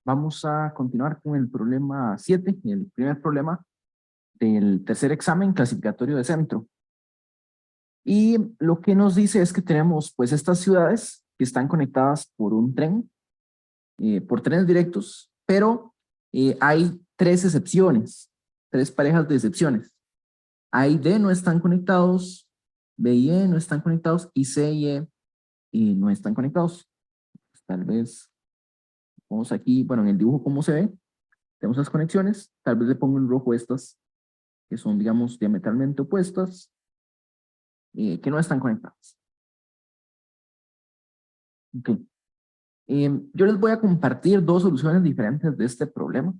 Vamos a continuar con el problema 7, el primer problema del tercer examen clasificatorio de centro. Y lo que nos dice es que tenemos pues estas ciudades que están conectadas por un tren, por trenes directos, pero hay tres excepciones, tres parejas de excepciones. A y D no están conectados, B y E no están conectados y C y E no están conectados. Pues, tal vez, vamos aquí, bueno, en el dibujo cómo se ve, tenemos las conexiones, tal vez le pongo en rojo estas que son, digamos, diametralmente opuestas, que no están conectadas. Okay. Yo les voy a compartir dos soluciones diferentes de este problema.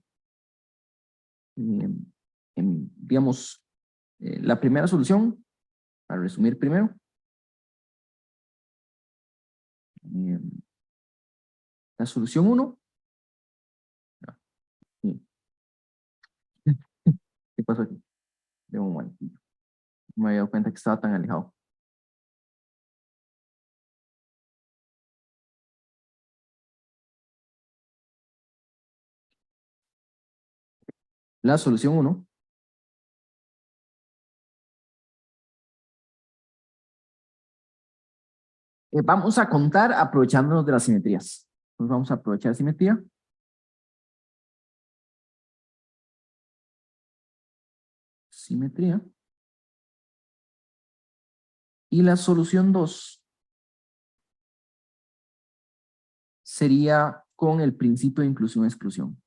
Digamos, la primera solución, para resumir primero, la solución 1. ¿Qué pasó aquí? De un momento. No me había dado cuenta que estaba tan alejado. La solución 1. Vamos a contar aprovechándonos de las simetrías. Entonces vamos a aprovechar simetría. Simetría. Y la solución 2 sería con el principio de inclusión-exclusión.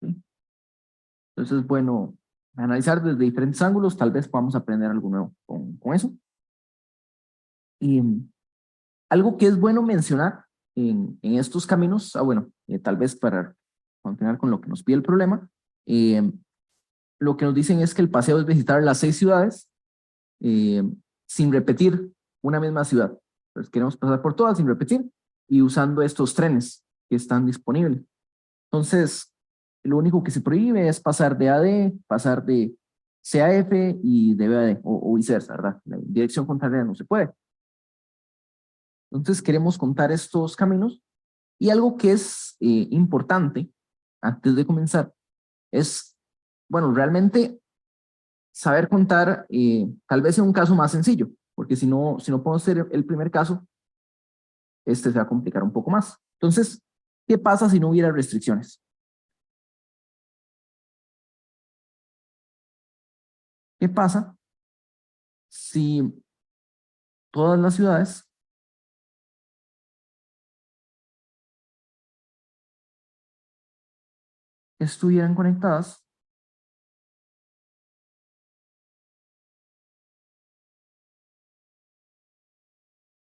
¿Sí? Entonces es bueno analizar desde diferentes ángulos, tal vez podamos aprender algo nuevo con eso. Y algo que es bueno mencionar en estos caminos, bueno, tal vez para continuar con lo que nos pide el problema, lo que nos dicen es que el paseo es visitar las 6 ciudades sin repetir una misma ciudad. Entonces queremos pasar por todas sin repetir y usando estos trenes que están disponibles. Entonces, lo único que se prohíbe es pasar de AD, pasar de CAF y de BAD, o viceversa, ¿verdad? La dirección contraria no se puede. Entonces, queremos contar estos caminos y algo que es importante antes de comenzar es, bueno, realmente saber contar tal vez en un caso más sencillo, porque si no podemos hacer el primer caso, este se va a complicar un poco más. Entonces, ¿qué pasa si no hubiera restricciones? ¿Qué pasa si todas las ciudades estuvieran conectadas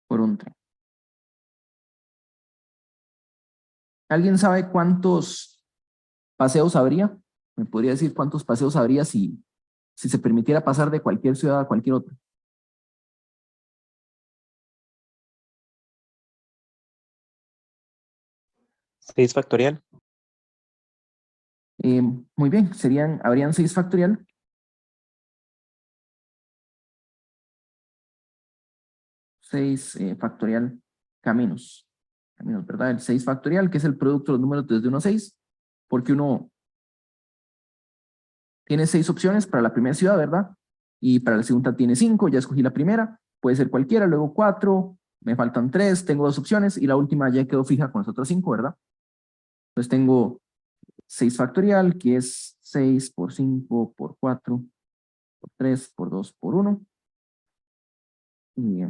por un tren? ¿Alguien sabe cuántos paseos habría? ¿Me podría decir cuántos paseos habría si se permitiera pasar de cualquier ciudad a cualquier otra? 6 factorial. Muy bien, habrían 6 factorial. 6 factorial caminos. Caminos, ¿verdad? El 6 factorial, que es el producto de los números desde 1 a 6, porque uno tiene 6 opciones para la primera ciudad, ¿verdad? Y para la segunda tiene 5, ya escogí la primera, puede ser cualquiera, luego 4, me faltan 3, tengo 2 opciones y la última ya quedó fija con las otras 5, ¿verdad? Entonces tengo 6 factorial, que es 6 por 5 por 4 por 3 por 2 por 1. Y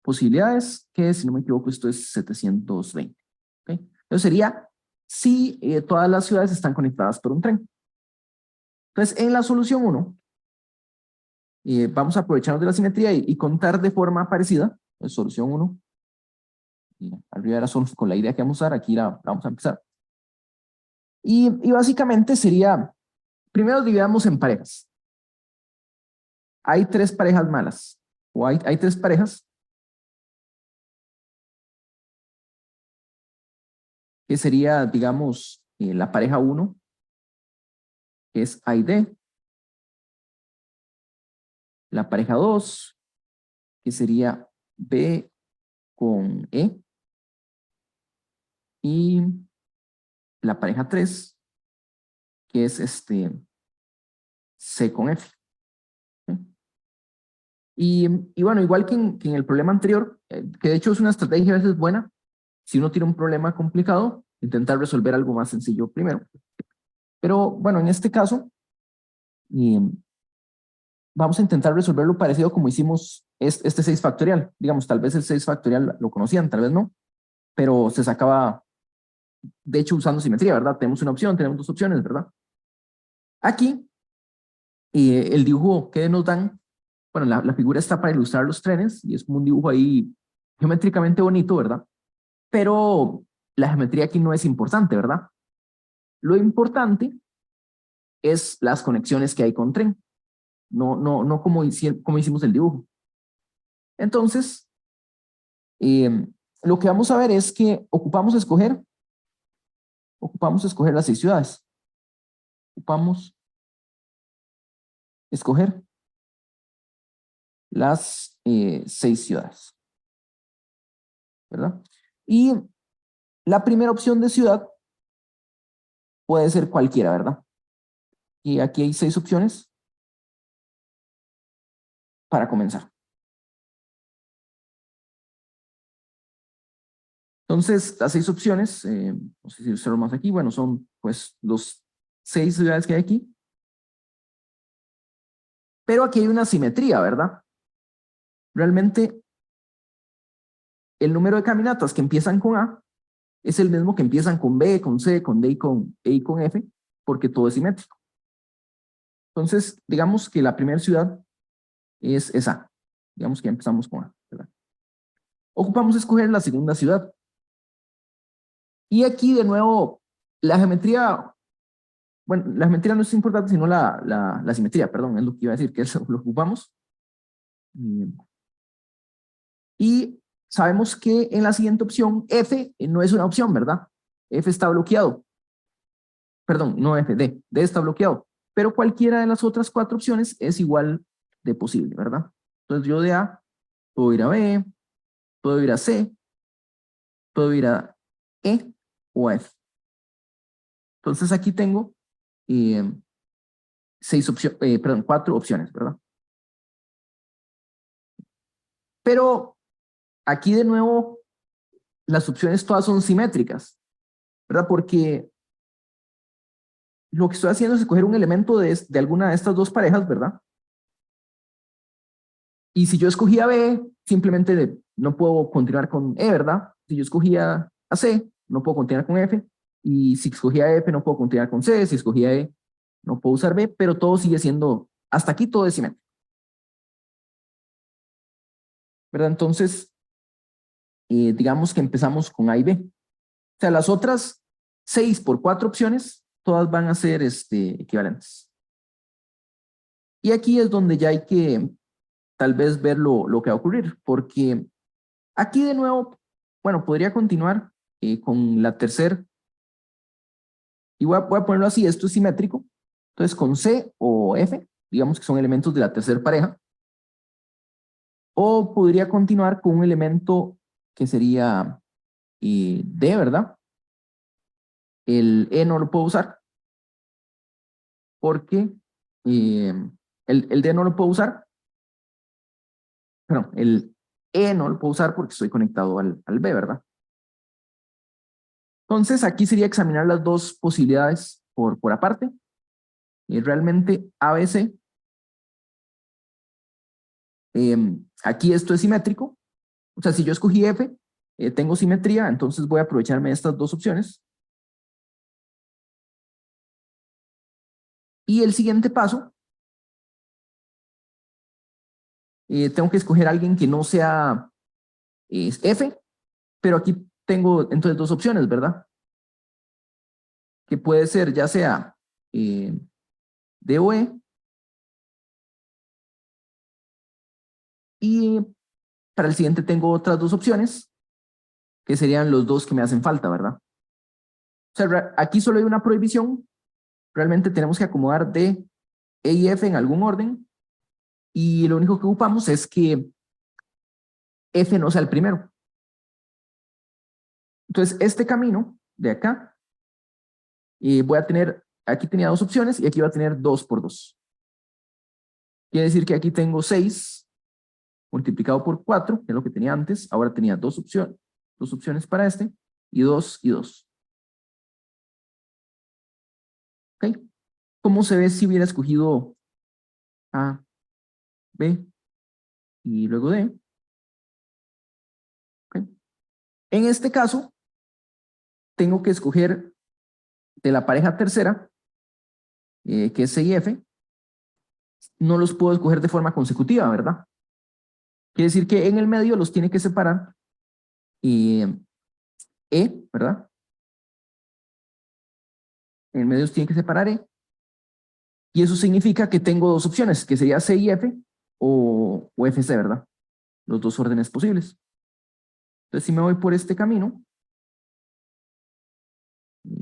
posibilidades, que si no me equivoco esto es 720. ¿Okay? Entonces sería si todas las ciudades están conectadas por un tren. Entonces en la solución 1 vamos a aprovecharnos de la simetría y contar de forma parecida. Entonces, solución 1. Arriba era solo con la idea que vamos a usar, aquí la vamos a empezar. Y básicamente sería, primero dividamos en parejas. Hay 3 parejas malas, o hay 3 parejas que sería, digamos, la pareja 1, que es A y D, la pareja 2, que sería B con E, y la pareja 3, que es C con F. ¿Sí? Y bueno, igual que en el problema anterior, que de hecho es una estrategia a veces buena, si uno tiene un problema complicado, intentar resolver algo más sencillo primero. Pero bueno, en este caso, eh, vamos a intentar resolverlo parecido como hicimos este 6 factorial. Digamos, tal vez el 6 factorial lo conocían, tal vez no, pero se sacaba, de hecho, usando simetría, ¿verdad? Tenemos una opción, tenemos dos opciones, ¿verdad? Aquí, el dibujo que nos dan, bueno, la figura está para ilustrar los trenes y es como un dibujo ahí geométricamente bonito, ¿verdad? Pero la geometría aquí no es importante, ¿verdad? Lo importante es las conexiones que hay con tren, no como hicimos el dibujo. Entonces, lo que vamos a ver es que ocupamos escoger las 6 ciudades. Ocupamos escoger las 6 ciudades, ¿verdad? Y la primera opción de ciudad puede ser cualquiera, ¿verdad? Y aquí hay 6 opciones para comenzar. Entonces, las 6 opciones, no sé si observo más aquí, bueno, son pues los 6 ciudades que hay aquí. Pero aquí hay una simetría, ¿verdad? Realmente, el número de caminatas que empiezan con A es el mismo que empiezan con B, con C, con D y con E y con F, porque todo es simétrico. Entonces, digamos que la primera ciudad es A. Digamos que empezamos con A, ¿verdad? Ocupamos escoger la segunda ciudad. Y aquí, de nuevo, la geometría, bueno, la geometría no es importante, sino la simetría, perdón, es lo que iba a decir, que eso lo ocupamos. Y sabemos que en la siguiente opción, F no es una opción, ¿verdad? F está bloqueado. Perdón, no F, D está bloqueado. Pero cualquiera de las otras 4 opciones es igual de posible, ¿verdad? Entonces yo de A puedo ir a B, puedo ir a C, puedo ir a E o a F. Entonces aquí tengo 4 opciones, ¿verdad? Pero aquí de nuevo las opciones todas son simétricas, ¿verdad? Porque lo que estoy haciendo es escoger un elemento de alguna de estas dos parejas, ¿verdad? Y si yo escogía B, simplemente no puedo continuar con E, ¿verdad? Si yo escogía a C, no puedo continuar con F. Y si escogía F, no puedo continuar con C. Si escogía E, no puedo usar B, pero todo sigue siendo, hasta aquí todo es simétrico, ¿verdad? Entonces, digamos que empezamos con A y B. O sea, las otras 6 por 4 opciones, todas van a ser equivalentes. Y aquí es donde ya hay que tal vez ver lo que va a ocurrir, porque aquí de nuevo, bueno, podría continuar con la tercera, y voy a ponerlo así, esto es simétrico, entonces con C o F, digamos que son elementos de la tercera pareja, o podría continuar con un elemento que sería D, ¿verdad? El E no lo puedo usar, porque el D no lo puedo usar, perdón, el E no lo puedo usar porque estoy conectado al B, ¿verdad? Entonces, aquí sería examinar las dos posibilidades por aparte. Y realmente ABC, aquí esto es simétrico. O sea, si yo escogí F, tengo simetría, entonces voy a aprovecharme de estas dos opciones. Y el siguiente paso, tengo que escoger a alguien que no sea F, pero aquí tengo entonces dos opciones, ¿verdad? Que puede ser ya sea D o E, y para el siguiente tengo otras dos opciones, que serían los dos que me hacen falta, ¿verdad? O sea, aquí solo hay una prohibición, realmente tenemos que acomodar D, E y F en algún orden, y lo único que ocupamos es que F no sea el primero. Entonces, este camino de acá, voy a tener, aquí tenía dos opciones y aquí va a tener 2 por 2. Quiere decir que aquí tengo 6 multiplicado por 4, que es lo que tenía antes. Ahora tenía dos opciones para este, y 2 y 2. ¿Ok? ¿Cómo se ve si hubiera escogido A, B y luego D? ¿Ok? En este caso, tengo que escoger de la pareja tercera, que es C y F. No los puedo escoger de forma consecutiva, ¿verdad? Quiere decir que en el medio los tiene que separar ¿verdad? En el medio los tiene que separar E. Y eso significa que tengo dos opciones, que sería C y F o FC, ¿verdad? Los dos órdenes posibles. Entonces, si me voy por este camino,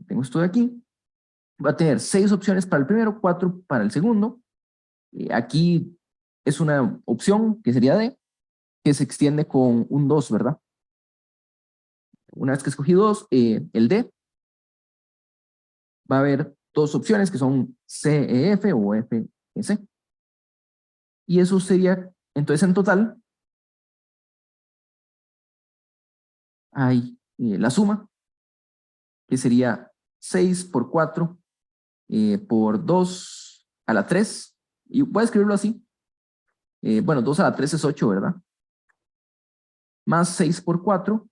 tengo esto de aquí, va a tener 6 opciones para el primero, 4 para el segundo. Aquí es una opción que sería D, que se extiende con un 2, ¿verdad? Una vez que escogí 2, el D, va a haber dos opciones que son CEF o FS. Y eso sería, entonces en total, hay la suma, que sería 6 por 4 por 2 a la 3. Y voy a escribirlo así. Bueno, 2 a la 3 es 8, ¿verdad? Más 6 por 4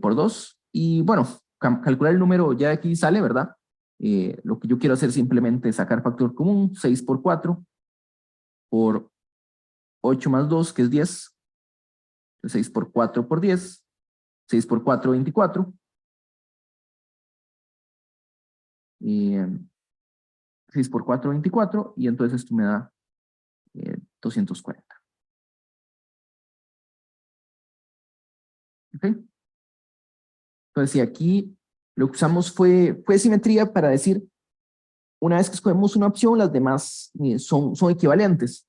por 2. Y bueno, calcular el número ya de aquí sale, ¿verdad? Lo que yo quiero hacer simplemente es sacar factor común, 6 por 4 por 8 más 2, que es 10. 6 por 4 por 10. 6 por 4, 24. 6 por 4, 24. Y entonces esto me da 240. ¿Ok? Entonces, si aquí lo que usamos fue simetría para decir, una vez que escogemos una opción, las demás son equivalentes.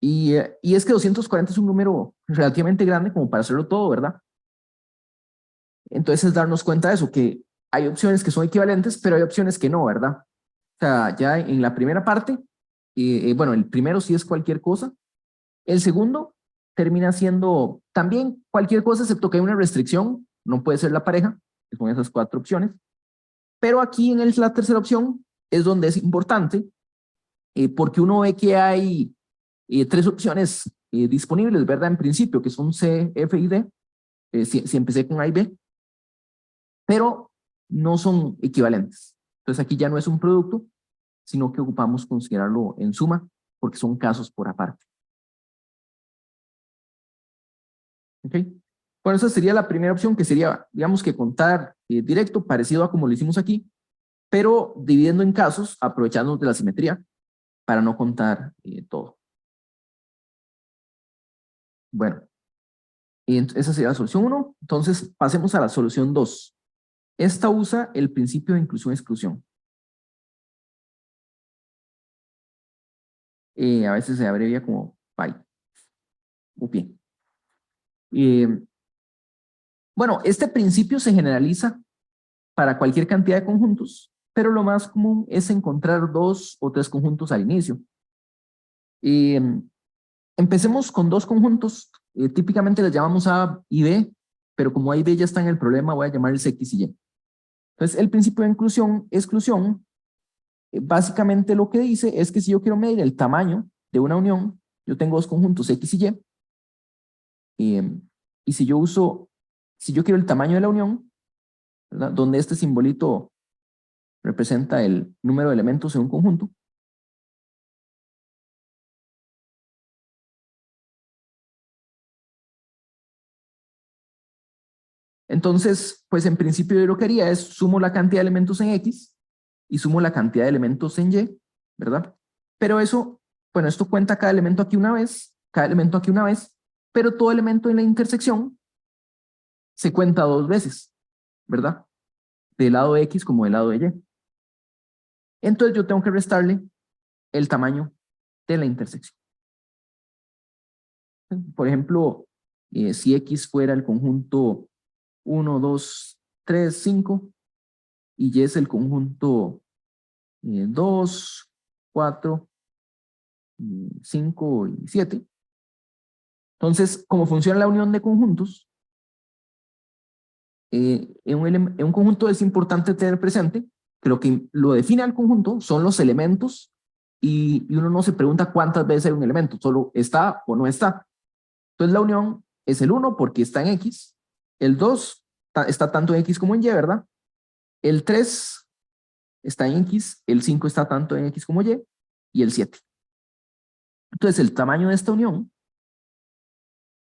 Y es que 240 es un número relativamente grande como para hacerlo todo, ¿verdad? Entonces es darnos cuenta de eso, que hay opciones que son equivalentes, pero hay opciones que no, ¿verdad? O sea, ya en la primera parte, bueno, el primero sí es cualquier cosa. El segundo termina siendo también cualquier cosa, excepto que hay una restricción, no puede ser la pareja, que son esas 4 opciones. Pero aquí en la tercera opción es donde es importante, porque uno ve que hay 3 opciones disponibles, ¿verdad? En principio, que son C, F y D, si empecé con A y B, pero no son equivalentes. Entonces aquí ya no es un producto, sino que ocupamos considerarlo en suma, porque son casos por aparte. ¿Ok? Bueno, esa sería la primera opción, que sería, digamos que contar directo, parecido a como lo hicimos aquí, pero dividiendo en casos, aprovechándonos de la simetría para no contar todo. Bueno, esa sería la solución 1. Entonces, pasemos a la solución 2. Esta usa el principio de inclusión-exclusión. A veces se abrevia como PI. Muy bien. Bueno, este principio se generaliza para cualquier cantidad de conjuntos, pero lo más común es encontrar 2 o 3 conjuntos al inicio. Empecemos con 2 conjuntos, típicamente les llamamos A y B, pero como A y B ya están en el problema, voy a llamarles X y Y. Entonces, el principio de inclusión-exclusión, básicamente lo que dice es que si yo quiero medir el tamaño de una unión, yo tengo 2 conjuntos X y Y, y si yo quiero el tamaño de la unión, ¿verdad? Donde este simbolito representa el número de elementos en un conjunto, entonces, pues en principio yo lo que haría es sumo la cantidad de elementos en X y sumo la cantidad de elementos en Y, ¿verdad? Pero eso, bueno, esto cuenta cada elemento aquí una vez, cada elemento aquí una vez, pero todo elemento en la intersección se cuenta 2 veces, ¿verdad? Del lado de X como del lado de Y. Entonces yo tengo que restarle el tamaño de la intersección. Por ejemplo, si X fuera el conjunto 1, 2, 3, 5, y Y es el conjunto 2, 4, 5 y 7. Entonces, como funciona la unión de conjuntos, en un conjunto es importante tener presente que lo define al conjunto son los elementos y uno no se pregunta cuántas veces hay un elemento, solo está o no está. Entonces la unión es el 1 porque está en X, el 2 está tanto en X como en Y, ¿verdad? El 3 está en X, el 5 está tanto en X como y el 7. Entonces el tamaño de esta unión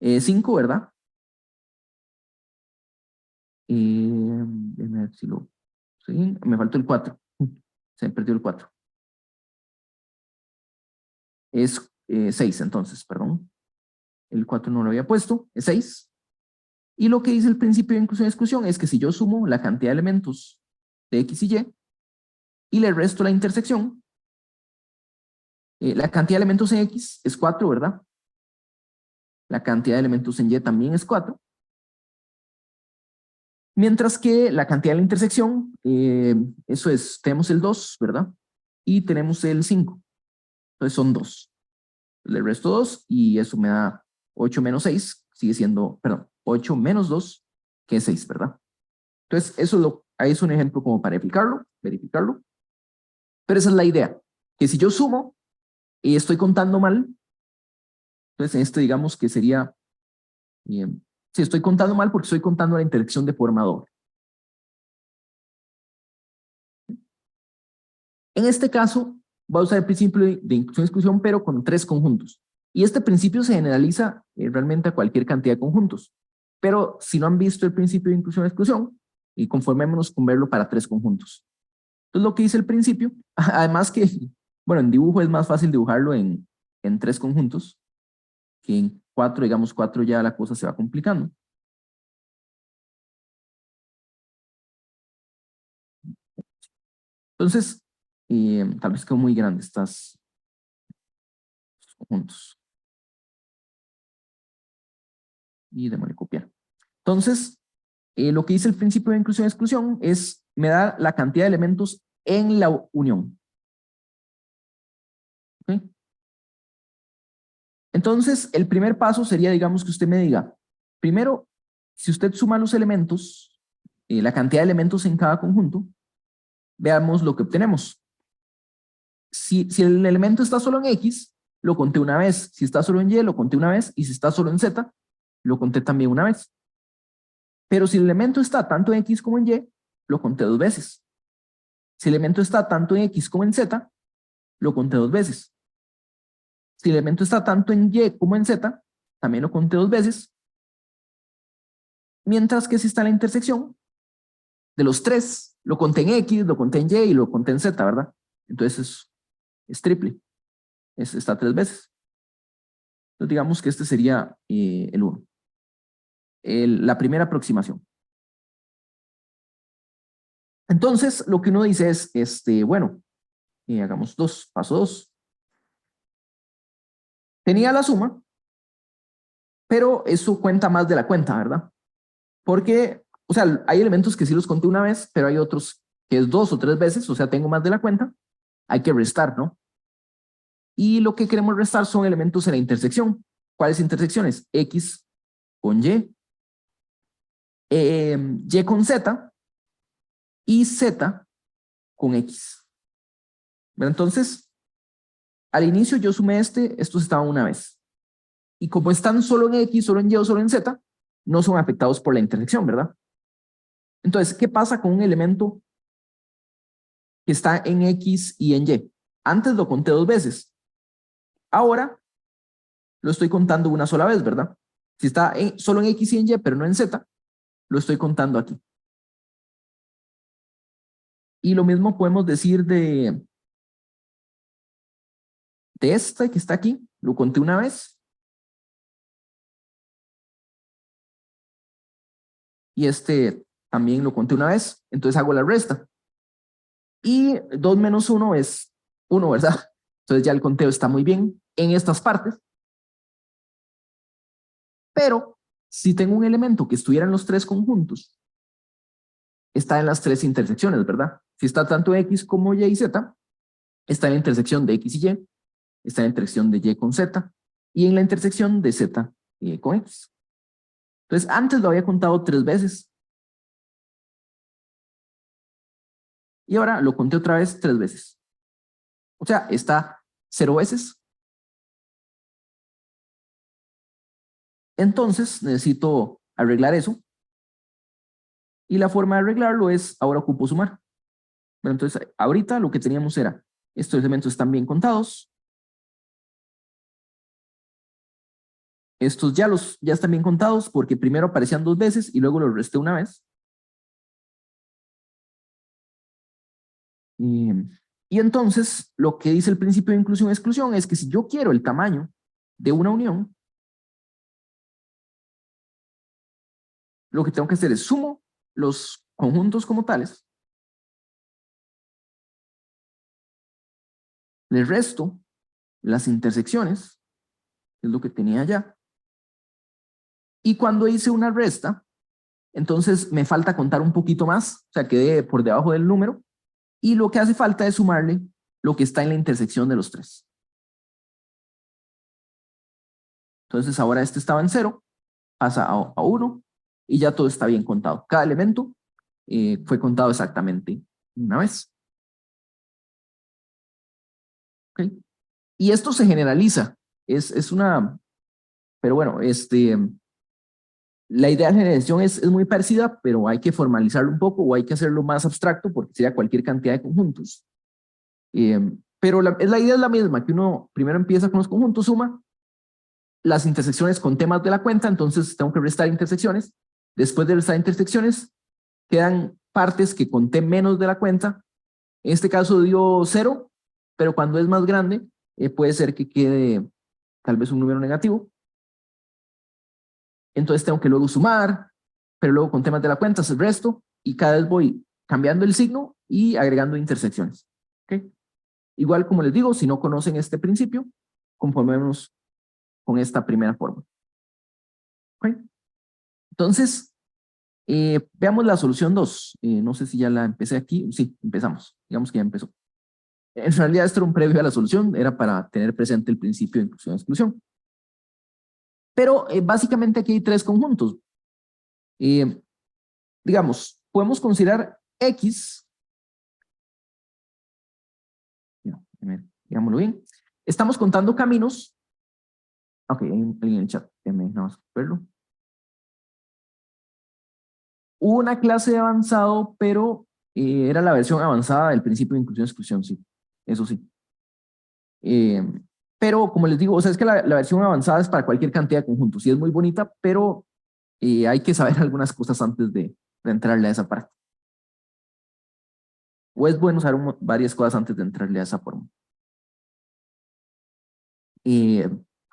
es 5, ¿verdad? Déjame ver si lo... ¿sí? Me faltó el 4. Se me perdió el 4. Es 6 entonces, perdón. El 4 no lo había puesto, es 6. Y lo que dice el principio de inclusión y exclusión es que si yo sumo la cantidad de elementos de X y le resto la intersección, la cantidad de elementos en X es 4, ¿verdad? La cantidad de elementos en Y también es 4. Mientras que la cantidad de la intersección, eso es, tenemos el 2, ¿verdad? Y tenemos el 5. Entonces son 2. Le resto 2 y eso me da 8 menos 6, sigue siendo, perdón, 8 menos 2, que es 6, ¿verdad? Entonces, ahí es un ejemplo como para verificarlo. Pero esa es la idea, que si yo sumo y estoy contando mal, entonces en este digamos que sería, si estoy contando mal porque estoy contando la intersección de forma doble. En este caso, voy a usar el principio de inclusión y exclusión, pero con 3 conjuntos. Y este principio se generaliza realmente a cualquier cantidad de conjuntos. Pero si no han visto el principio de inclusión y exclusión, y conformémonos con verlo para 3 conjuntos. Entonces lo que dice el principio, además que, bueno, en dibujo es más fácil dibujarlo en 3 conjuntos, que en 4, digamos 4 ya la cosa se va complicando. Entonces, tal vez quedó muy grande estos conjuntos. Y démosle copiar. Entonces, lo que dice el principio de inclusión y exclusión es, me da la cantidad de elementos en la unión. ¿Okay? Entonces, el primer paso sería, digamos, que usted me diga, primero, si usted suma los elementos, la cantidad de elementos en cada conjunto, veamos lo que obtenemos. Si el elemento está solo en X, lo conté una vez. Si está solo en Y, lo conté una vez. Y si está solo en Z, lo conté también una vez. Pero si el elemento está tanto en X como en Y, lo conté 2 veces. Si el elemento está tanto en X como en Z, lo conté 2 veces. Si el elemento está tanto en Y como en Z, también lo conté 2 veces. Mientras que si está en la intersección, de los 3, lo conté en X, lo conté en Y y lo conté en Z, ¿verdad? Entonces es triple. Está 3 veces. Entonces digamos que este sería el 1. La primera aproximación. Entonces, lo que uno dice es, bueno, hagamos paso 2. Tenía la suma, pero eso cuenta más de la cuenta, ¿verdad? Porque, o sea, hay elementos que sí los conté una vez, pero hay otros que es 2 o 3 veces, o sea, tengo más de la cuenta, hay que restar, ¿no? Y lo que queremos restar son elementos en la intersección. ¿Cuáles intersecciones? X con Y con Z y Z con X. ¿Verdad? Entonces, al inicio yo sumé estos estaban una vez. Y como están solo en X, solo en Y o solo en Z, no son afectados por la intersección, ¿verdad? Entonces, ¿qué pasa con un elemento que está en X y en Y? Antes lo conté 2 veces. Ahora lo estoy contando una sola vez, ¿verdad? Si está solo en X y en Y, pero no en Z, lo estoy contando aquí. Y lo mismo podemos decir de este que está aquí, lo conté una vez. Y este también lo conté una vez, entonces hago la resta. Y 2 menos 1 es 1, ¿verdad? Entonces ya el conteo está muy bien en estas partes. Pero si tengo un elemento que estuviera en los tres conjuntos, está en las tres intersecciones, ¿verdad? Si está tanto X como Y y Z, está en la intersección de X y Y, está en la intersección de Y con Z, y en la intersección de Z con X. Entonces, antes lo había contado 3 veces, y ahora lo conté otra vez 3 veces. O sea, está 0 veces. Entonces, necesito arreglar eso, y la forma de arreglarlo es, ahora ocupo sumar. Bueno, entonces, ahorita lo que teníamos era, estos elementos están bien contados, estos ya están bien contados porque primero aparecían 2 veces y luego los resté una vez. Y entonces, lo que dice el principio de inclusión-exclusión es que si yo quiero el tamaño de una unión, lo que tengo que hacer es sumo los conjuntos como tales, le resto las intersecciones, que es lo que tenía allá, y cuando hice una resta, entonces me falta contar un poquito más, o sea, quedé por debajo del número, y lo que hace falta es sumarle lo que está en la intersección de los tres. Entonces ahora este estaba en 0, pasa a 1, y ya todo está bien contado. Cada elemento fue contado exactamente una vez. ¿Okay? Y esto se generaliza. Es una, pero bueno, la idea de generalización es muy parecida, pero hay que formalizarlo un poco o hay que hacerlo más abstracto porque sería cualquier cantidad de conjuntos. Pero la idea es la misma, que uno primero empieza con los conjuntos, suma las intersecciones con temas de la cuenta, entonces tengo que restar intersecciones. Después de restar intersecciones, quedan partes que conté menos de la cuenta. En este caso dio 0, pero cuando es más grande, puede ser que quede tal vez un número negativo. Entonces tengo que luego sumar, pero luego con temas de la cuenta el resto, y cada vez voy cambiando el signo y agregando intersecciones. ¿Okay? Igual como les digo, si no conocen este principio, conformémonos con esta primera forma. ¿Okay? Entonces, veamos la solución 2. No sé si ya la empecé aquí. Sí, empezamos. Digamos que ya empezó. En realidad esto era un previo a la solución, era para tener presente el principio de inclusión-exclusión. Pero básicamente aquí hay 3 conjuntos. Digamos, podemos considerar X, digámoslo bien, estamos contando caminos. Ok, hay alguien en el chat, vamos a verlo. Hubo una clase de avanzado, pero era la versión avanzada del principio de inclusión-exclusión, sí, eso sí. Eh, pero como les digo, o sea, es que la versión avanzada es para cualquier cantidad de conjuntos, sí es muy bonita, pero hay que saber algunas cosas antes de entrarle a esa parte. O es bueno saber varias cosas antes de entrarle a esa forma.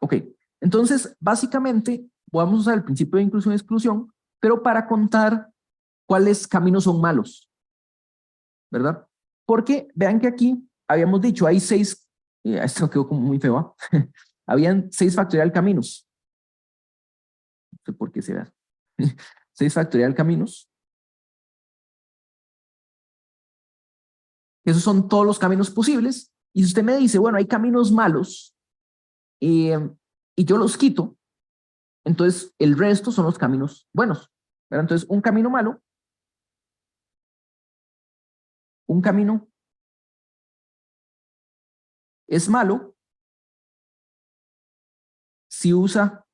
Ok, entonces básicamente vamos a usar el principio de inclusión-exclusión, pero para contar cuáles caminos son malos, ¿verdad? Porque vean que aquí habíamos dicho, hay 6, esto quedó como muy feo, ¿eh? Habían 6 factorial caminos. No sé por qué se vea. 6 factorial caminos. Esos son todos los caminos posibles. Y si usted me dice, bueno, hay caminos malos y yo los quito, entonces el resto son los caminos buenos. ¿Verdad? Entonces un camino malo, un camino es malo si usa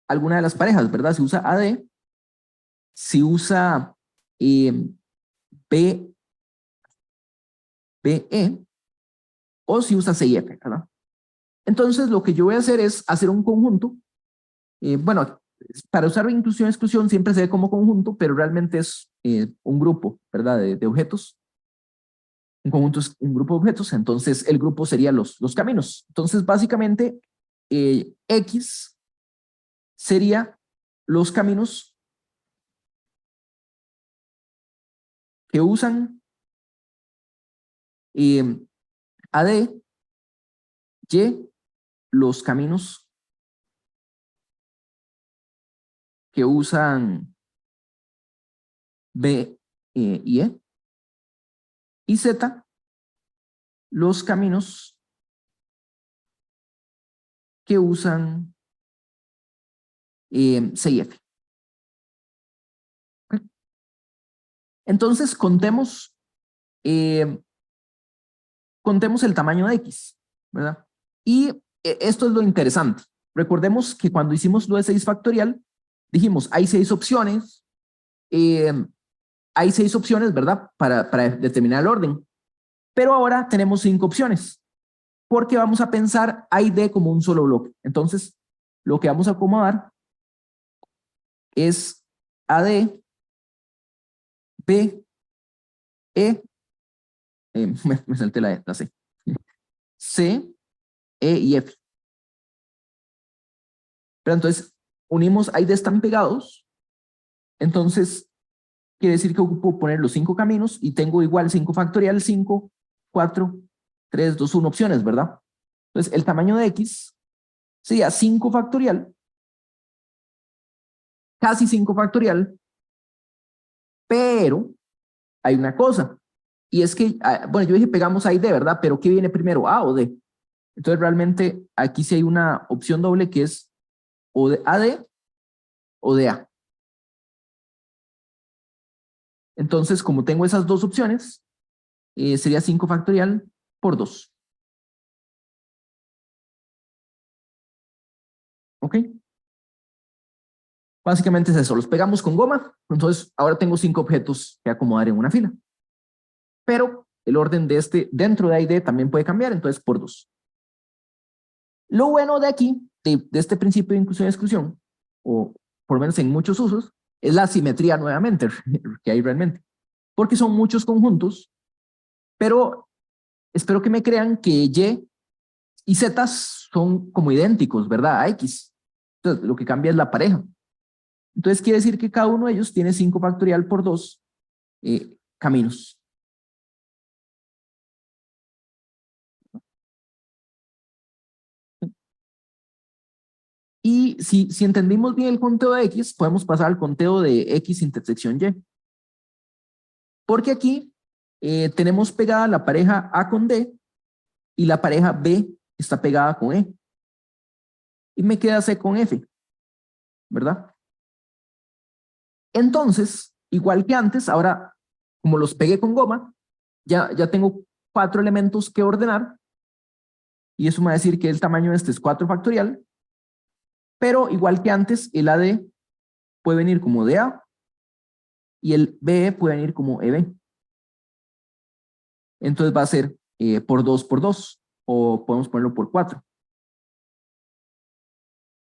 alguna de las parejas, ¿verdad? Si usa AD, si usa B, BE o si usa CIF, ¿verdad? Entonces lo que yo voy a hacer es hacer un conjunto. Bueno, para usar inclusión-exclusión siempre se ve como conjunto, pero realmente es un grupo, ¿verdad? De objetos. Un conjunto es un grupo de objetos, entonces el grupo sería los caminos. Entonces básicamente X sería los caminos que usan AD, Y, los caminos que usan B y E, y Z, los caminos que usan C y F. ¿Okay? Entonces, contemos el tamaño de X, ¿verdad? Y esto es lo interesante. Recordemos que cuando hicimos lo de 6 factorial, dijimos, hay 6 opciones, ¿verdad? Para determinar el orden. Pero ahora tenemos 5 opciones, porque vamos a pensar A y D como un solo bloque. Entonces, lo que vamos a acomodar es AD, B, E, me salté la C, C, E y F. Pero entonces, unimos A y D están pegados, entonces quiere decir que ocupo poner los 5 caminos y tengo igual 5 factorial, 5, 4, 3, 2, 1 opciones, ¿verdad? Entonces, el tamaño de X sería 5 factorial, casi 5 factorial, pero hay una cosa, y es que, bueno, yo dije pegamos A y D, ¿verdad? Pero ¿qué viene primero, A o D? Entonces, realmente aquí sí hay una opción doble que es o de AD o de A. Entonces, como tengo esas dos opciones, sería 5 factorial por 2. ¿Ok? Básicamente es eso, los pegamos con goma, entonces ahora tengo 5 objetos que acomodar en una fila. Pero el orden de este dentro de A y D también puede cambiar, entonces por 2. Lo bueno de aquí, de este principio de inclusión y exclusión, o por lo menos en muchos usos, es la simetría nuevamente que hay realmente. Porque son muchos conjuntos, pero espero que me crean que Y y Z son como idénticos, ¿verdad? A X. Entonces, lo que cambia es la pareja. Entonces, quiere decir que cada uno de ellos tiene 5 factorial por 2 caminos. Y si entendimos bien el conteo de X, podemos pasar al conteo de X intersección Y. Porque aquí tenemos pegada la pareja A con D y la pareja B está pegada con E. Y me queda C con F, ¿verdad? Entonces, igual que antes, ahora, como los pegué con goma, ya tengo 4 elementos que ordenar. Y eso me va a decir que el tamaño de este es 4 factorial. Pero igual que antes, el AD puede venir como DA y el BE puede venir como EB. Entonces va a ser por 2 por 2 o podemos ponerlo por 4.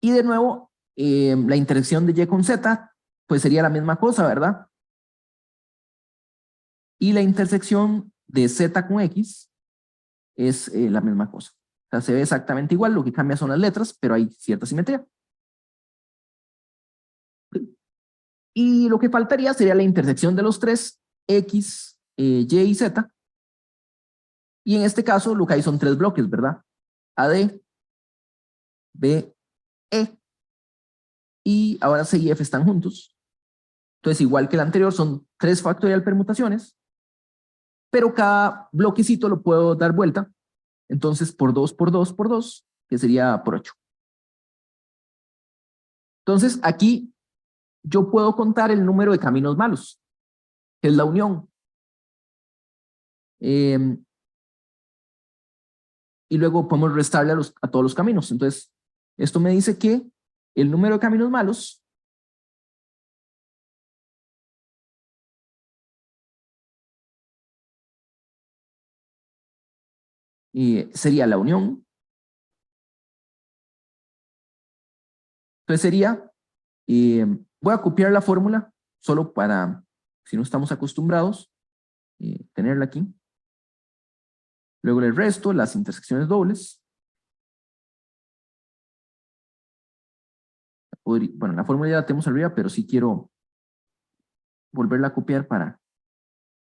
Y de nuevo, la intersección de Y con Z, pues sería la misma cosa, ¿verdad? Y la intersección de Z con X es la misma cosa. O sea, se ve exactamente igual, lo que cambia son las letras, pero hay cierta simetría. Y lo que faltaría sería la intersección de los tres, X, Y y Z. Y en este caso lo que hay son 3 bloques, ¿verdad? AD, B, E. Y ahora C y F están juntos. Entonces, igual que el anterior, son 3 factorial permutaciones, pero cada bloquecito lo puedo dar vuelta. Entonces, por 2 por 2 por 2, que sería por 8. Entonces, aquí yo puedo contar el número de caminos malos, que es la unión. Y luego podemos restarle a todos los caminos. Entonces, esto me dice que el número de caminos malos sería la unión. Entonces sería, voy a copiar la fórmula solo para, si no estamos acostumbrados, tenerla aquí. Luego el resto, las intersecciones dobles. Bueno, la fórmula ya la tenemos arriba, pero sí quiero volverla a copiar para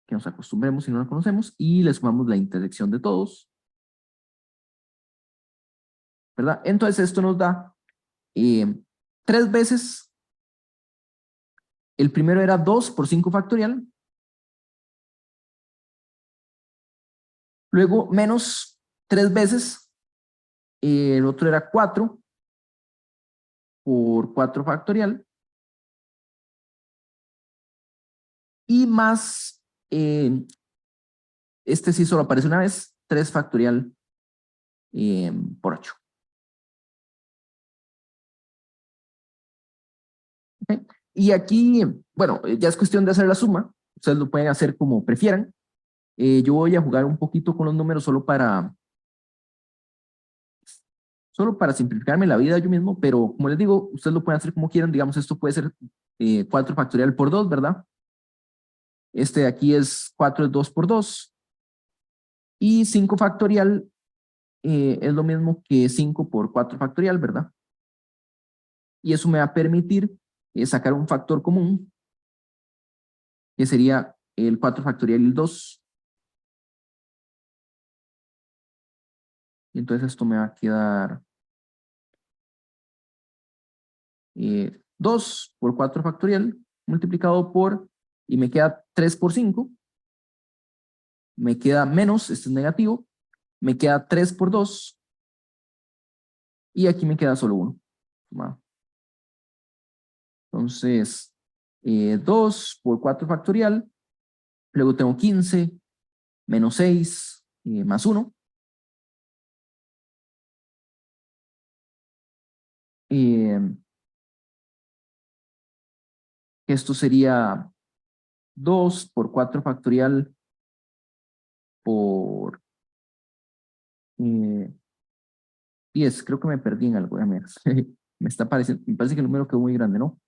que nos acostumbremos si no la conocemos. Y le sumamos la intersección de todos. ¿Verdad? Entonces esto nos da 3 veces El primero era 2 por 5 factorial. Luego menos 3 veces. El otro era 4 por 4 factorial. Y más, este sí solo aparece una vez, 3 factorial por 8. ¿Okay? Y aquí, bueno, ya es cuestión de hacer la suma. Ustedes lo pueden hacer como prefieran. Yo voy a jugar un poquito con los números solo para simplificarme la vida yo mismo, pero como les digo, ustedes lo pueden hacer como quieran. Digamos, esto puede ser 4 factorial por 2, ¿verdad? Este de aquí es 4 es 2 por 2. Y 5 factorial es lo mismo que 5 por 4 factorial, ¿verdad? Y eso me va a permitir sacar un factor común, que sería el 4 factorial y el 2. Y entonces esto me va a quedar 2 por 4 factorial multiplicado por, y me queda 3 por 5. Me queda menos, este es negativo, me queda 3 por 2. Y aquí me queda solo 1. Entonces, 2 por 4 factorial, luego tengo 15, menos 6, más 1. Esto sería 2 por 4 factorial por 10. Creo que me perdí en algo. Déjame ver. Me está pareciendo, me parece que el número quedó muy grande, ¿no?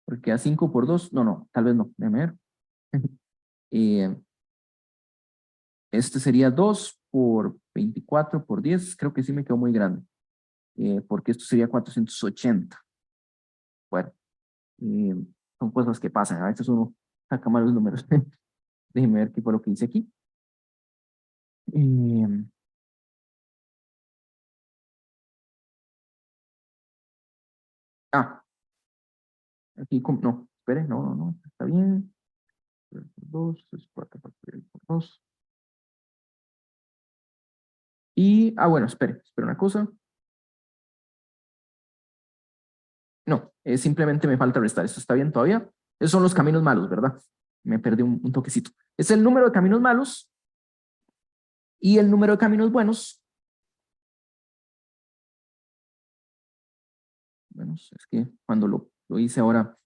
Porque a 5 por 2, no, tal vez no. Déjame ver. Eh, este sería 2 por 24 por 10. Creo que sí me quedó muy grande. Porque esto sería 480. Bueno, eh, son cosas que pasan. A veces uno saca mal los números. Déjenme ver qué fue lo que hice aquí. Eh, aquí, no, espere, no, está bien. 2 es 4 factorial por 2. Y, bueno, espere una cosa. No, simplemente me falta restar. ¿Esto está bien todavía? Esos son los caminos malos, ¿verdad? Me perdí un toquecito. Es el número de caminos malos y el número de caminos buenos. Bueno, es que cuando lo hice ahora,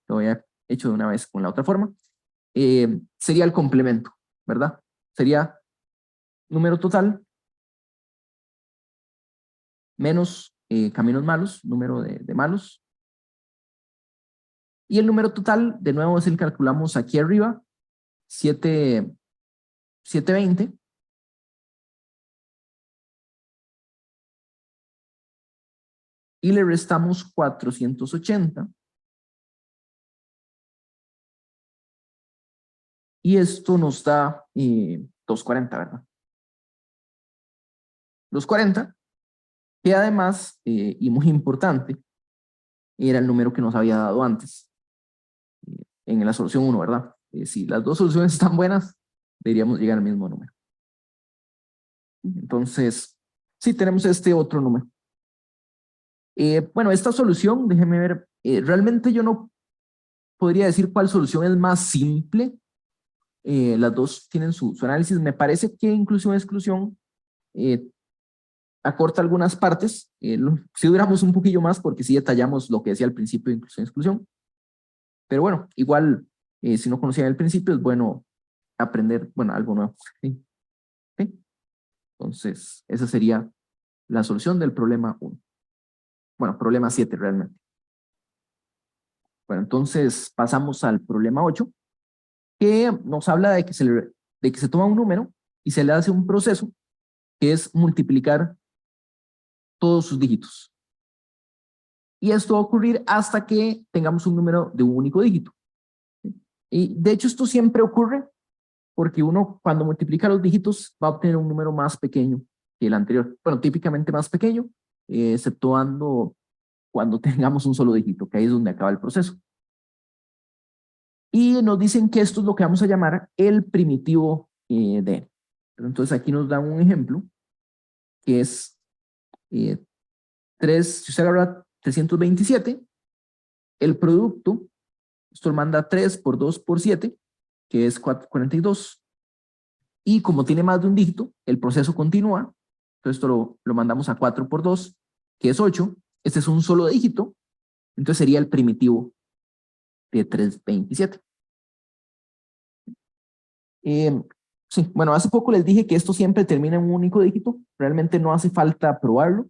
lo había hecho de una vez con la otra forma. Sería el complemento, ¿verdad? Sería número total menos caminos malos, número de malos. Y el número total, de nuevo, es el que calculamos aquí arriba, 720. Y le restamos 480. Y esto nos da 240, ¿verdad? 240, que además, y muy importante, era el número que nos había dado antes, en la solución 1, ¿verdad? Si las dos soluciones están buenas, deberíamos llegar al mismo número. Entonces, sí tenemos este otro número. Bueno, esta solución, déjenme ver, realmente yo no podría decir cuál solución es más simple. Las dos tienen su análisis. Me parece que inclusión-exclusión acorta algunas partes. Si duramos un poquillo más, porque sí detallamos lo que decía al principio de inclusión-exclusión. Pero bueno, igual, si no conocían el principio, es bueno aprender, bueno, algo nuevo. ¿Sí? ¿Sí? Entonces, esa sería la solución del problema 1. Bueno, problema 7 realmente. Bueno, entonces pasamos al problema 8, que nos habla de que se toma un número y se le hace un proceso que es multiplicar todos sus dígitos. Y esto va a ocurrir hasta que tengamos un número de un único dígito. Y de hecho esto siempre ocurre porque uno cuando multiplica los dígitos va a obtener un número más pequeño que el anterior. Bueno, típicamente más pequeño, exceptuando cuando tengamos un solo dígito, que ahí es donde acaba el proceso. Y nos dicen que esto es lo que vamos a llamar el primitivo de n. Entonces aquí nos dan un ejemplo, que es 3, si usted agarra 327, el producto, esto lo manda 3 por 2 por 7, que es 42. Y como tiene más de un dígito, el proceso continúa. Entonces esto lo mandamos a 4 por 2, que es 8. Este es un solo dígito. Entonces sería el primitivo de 327. Sí, bueno, hace poco les dije que esto siempre termina en un único dígito. Realmente no hace falta probarlo,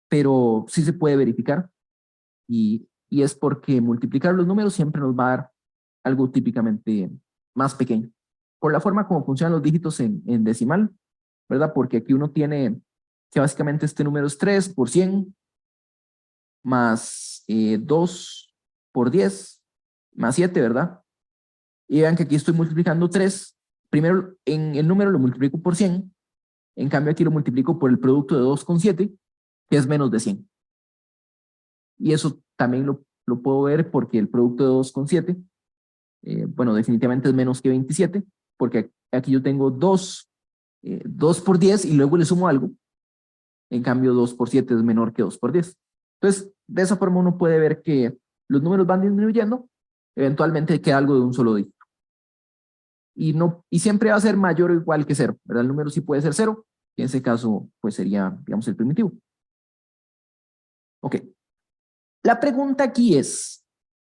pero sí se puede verificar. Y es porque multiplicar los números siempre nos va a dar algo típicamente más pequeño. Por la forma como funcionan los dígitos en decimal, ¿verdad? Porque aquí uno tiene que básicamente este número es 3 por 100 más 2 por 10 más 7, ¿verdad? Y vean que aquí estoy multiplicando 3. Primero en el número lo multiplico por 100. En cambio aquí lo multiplico por el producto de 2 con 7, que es menos de 100. Y eso también lo puedo ver porque el producto de 2 con 7, bueno, definitivamente es menos que 27, porque aquí yo tengo 2 por 10 y luego le sumo algo. En cambio 2 por 7 es menor que 2 por 10. Entonces, de esa forma uno puede ver que los números van disminuyendo, eventualmente queda algo de un solo dígito. Y siempre va a ser mayor o igual que 0, ¿verdad? El número sí puede ser 0, y en ese caso, pues sería, digamos, el primitivo. Ok. La pregunta aquí es,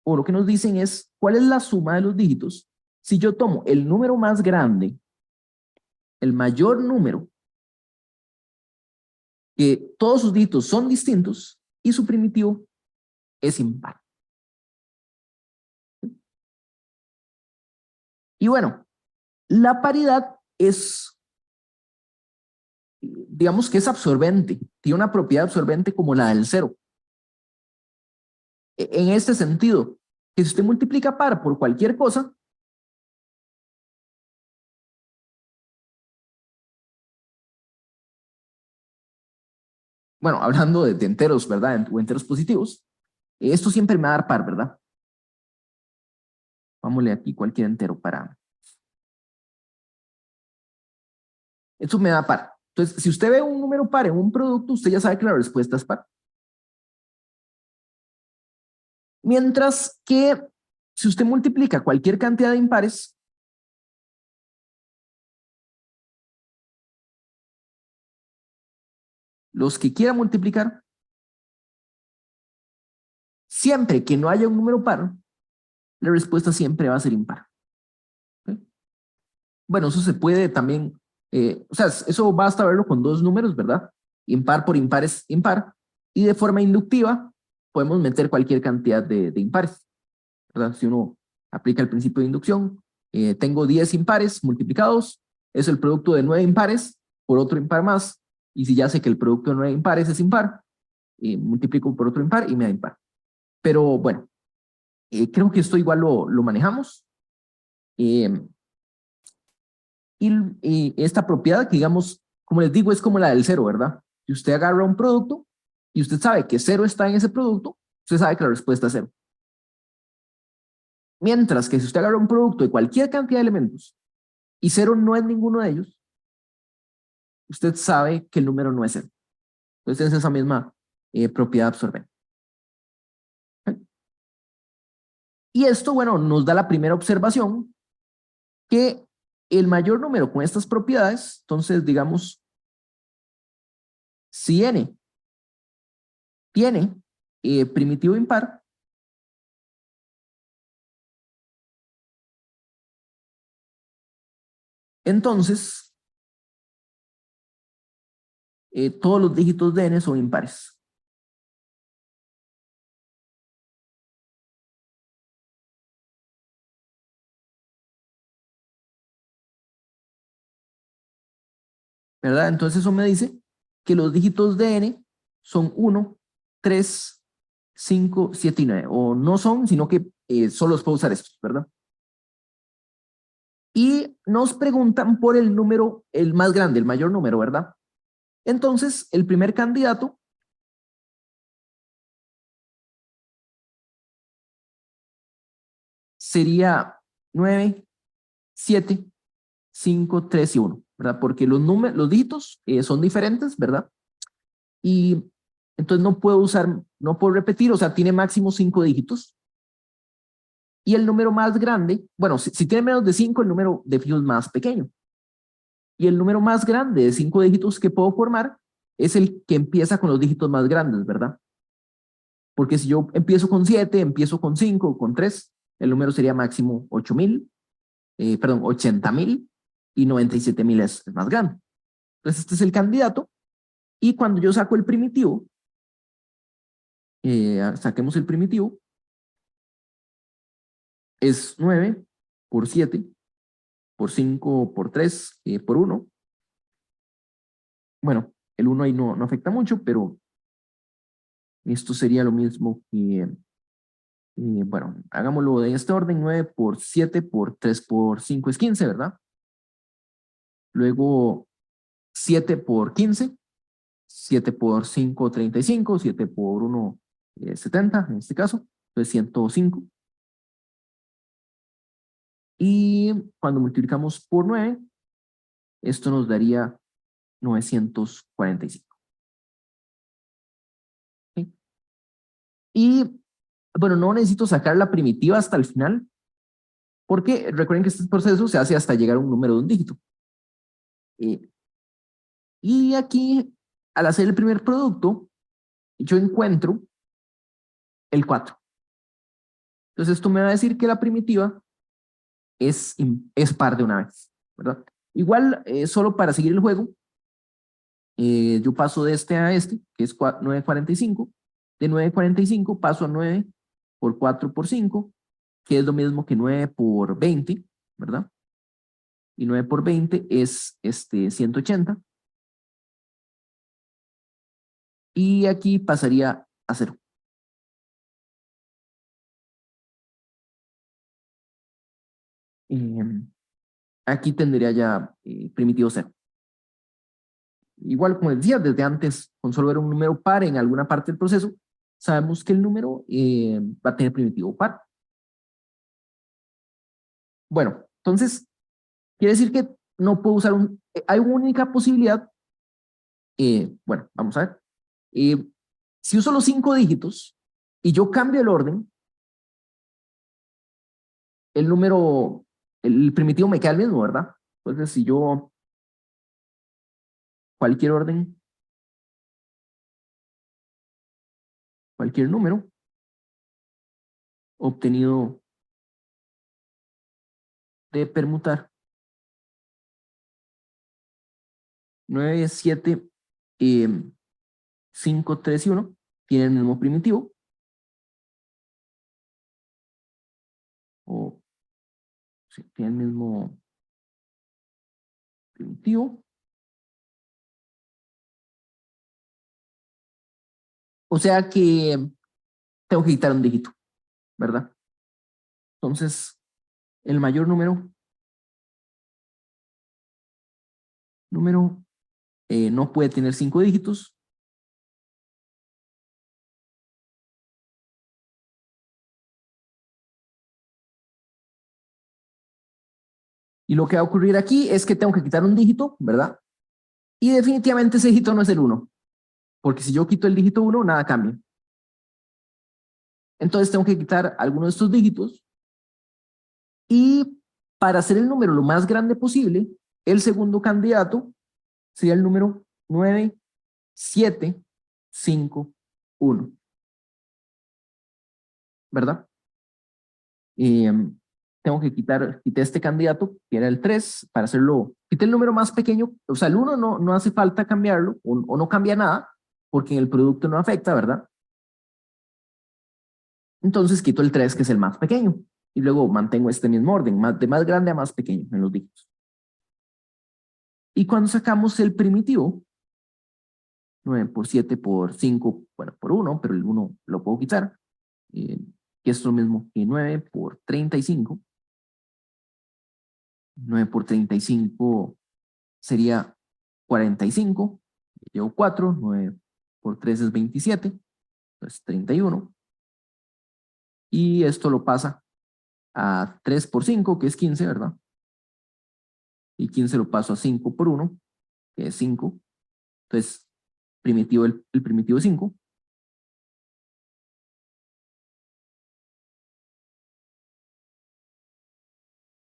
o lo que nos dicen es, ¿cuál es la suma de los dígitos si yo tomo el número más grande, el mayor número, que todos sus dígitos son distintos y su primitivo es impar? Y bueno, la paridad es, digamos que es absorbente, tiene una propiedad absorbente como la del cero. En este sentido, que si usted multiplica par por cualquier cosa, bueno, hablando de enteros, ¿verdad? O enteros positivos, esto siempre me va a dar par, ¿verdad? Vámonos aquí cualquier entero para... Esto me da par. Entonces, si usted ve un número par en un producto, usted ya sabe que la respuesta es par. Mientras que si usted multiplica cualquier cantidad de impares, los que quiera multiplicar, siempre que no haya un número par, la respuesta siempre va a ser impar. ¿Okay? Bueno, eso se puede también, o sea, eso basta verlo con dos números, ¿verdad? Impar por impar es impar, y de forma inductiva podemos meter cualquier cantidad de impares, ¿verdad? Si uno aplica el principio de inducción, tengo 10 impares multiplicados, es el producto de 9 impares por otro impar más, y si ya sé que el producto de 9 impares es impar, multiplico por otro impar y me da impar. Pero bueno, creo que esto igual lo manejamos. Y esta propiedad, que digamos, como les digo, es como la del cero, ¿verdad? Si usted agarra un producto y usted sabe que cero está en ese producto, usted sabe que la respuesta es cero. Mientras que si usted agarra un producto de cualquier cantidad de elementos y cero no es ninguno de ellos, usted sabe que el número no es cero. Entonces es esa misma propiedad absorbente. ¿Okay? Y esto, bueno, nos da la primera observación, que el mayor número con estas propiedades, entonces digamos, si n tiene primitivo impar, entonces todos los dígitos de n son impares. ¿Verdad? Entonces eso me dice que los dígitos de n son 1, 3, 5, 7 y 9. O no son, sino que solo los puedo usar estos, ¿verdad? Y nos preguntan por el número, el más grande, el mayor número, ¿verdad? Entonces, el primer candidato sería 9, 7, 5, 3 y 1, ¿verdad? Porque los dígitos son diferentes, ¿verdad? Y entonces no puedo repetir, o sea, tiene máximo 5 dígitos. Y el número más grande, bueno, si tiene menos de 5, el número de fijo es más pequeño. Y el número más grande de 5 dígitos que puedo formar es el que empieza con los dígitos más grandes, ¿verdad? Porque si yo empiezo con 7, empiezo con 5, con 3, el número sería máximo 80.000 y 97.000 es más grande. Entonces este es el candidato y cuando yo saco el primitivo, saquemos el primitivo, es 9 por 7 por 5 por 3 por 1. Bueno, el 1 ahí no afecta mucho, pero esto sería lo mismo que, bueno, hagámoslo de este orden: 9 por 7 por 3 por 5 es 15, ¿verdad? Luego 7 por 15, 7 por 5, 35, 7 por 1, 70 en este caso, entonces 105. Y cuando multiplicamos por 9, esto nos daría 945. ¿Sí? Y bueno, no necesito sacar la primitiva hasta el final, porque recuerden que este proceso se hace hasta llegar a un número de un dígito. Y aquí, al hacer el primer producto, yo encuentro el 4. Entonces esto me va a decir que la primitiva es par de una vez, ¿verdad? Igual, solo para seguir el juego, yo paso de este a este, que es 945. De 945 paso a 9 por 4 por 5, que es lo mismo que 9 por 20, ¿verdad? Y 9 por 20 es 180. Y aquí pasaría a 0. Aquí tendría ya primitivo 0. Igual, como les decía, desde antes, con solo ver un número par en alguna parte del proceso, sabemos que el número va a tener primitivo par. Bueno, entonces, quiere decir que no puedo usar hay una única posibilidad. Bueno, vamos a ver. Si uso los 5 dígitos y yo cambio el orden, el número, el primitivo me queda el mismo, ¿verdad? Entonces, si yo cualquier orden, cualquier número obtenido de permutar 9, 7, 5, 3 y 1 tienen el mismo primitivo, o sí, tienen el mismo primitivo, o sea que tengo que quitar un dígito, ¿verdad? Entonces, el mayor número no puede tener 5 dígitos. Y lo que va a ocurrir aquí es que tengo que quitar un dígito, ¿verdad? Y definitivamente ese dígito no es el 1, porque si yo quito el dígito 1, nada cambia. Entonces tengo que quitar alguno de estos dígitos y para hacer el número lo más grande posible, el segundo candidato sería el número 9, 7, 5, 1, ¿verdad? Tengo que quité este candidato, que era el 3, para hacerlo, quité el número más pequeño, o sea, el 1 no hace falta cambiarlo, o no cambia nada, porque en el producto no afecta, ¿verdad? Entonces quito el 3, que es el más pequeño, y luego mantengo este mismo orden, de más grande a más pequeño en los dígitos. Y cuando sacamos el primitivo, 9 por 7 por 5, bueno, por 1, pero el 1 lo puedo quitar, que es lo mismo que 9 por 35. 9 por 35 sería 45, llevo 4, 9 por 3 es 27, entonces 31. Y esto lo pasa a 3 por 5, que es 15, ¿verdad? Y 15 lo paso a 5 por 1, que es 5. Entonces, primitivo, el primitivo es 5.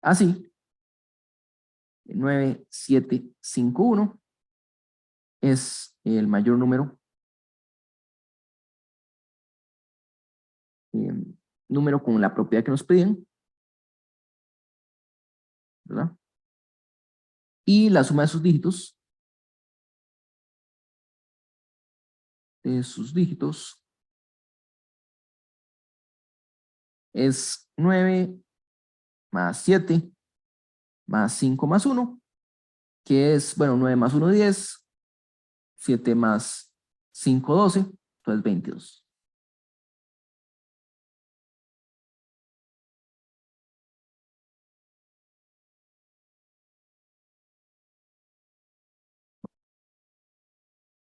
Así, 9751 es el mayor número con la propiedad que nos piden, ¿verdad? Y la suma de sus dígitos es 9 más 7 más 5 más 1, que es, bueno, 9 más 1, 10, 7 más 5, 12, entonces 22.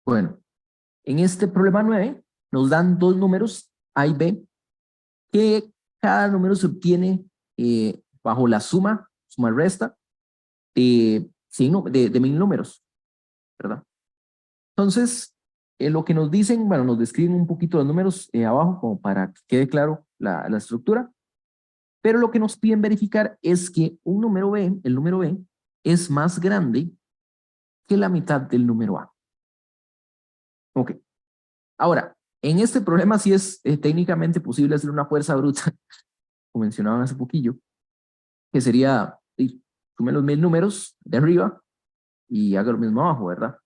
Bueno, en este problema 9 nos dan dos números, A y B, que cada número se obtiene bajo la suma resta de 1000 números, ¿verdad? Entonces, lo que nos dicen, bueno, nos describen un poquito los números abajo como para que quede claro la estructura, pero lo que nos piden verificar es que un número B, el número B, es más grande que la mitad del número A. Ok. Ahora, en este problema sí es técnicamente posible hacer una fuerza bruta, como mencionaban hace poquillo, que sería, sume los 1000 números de arriba y haga lo mismo abajo, ¿verdad?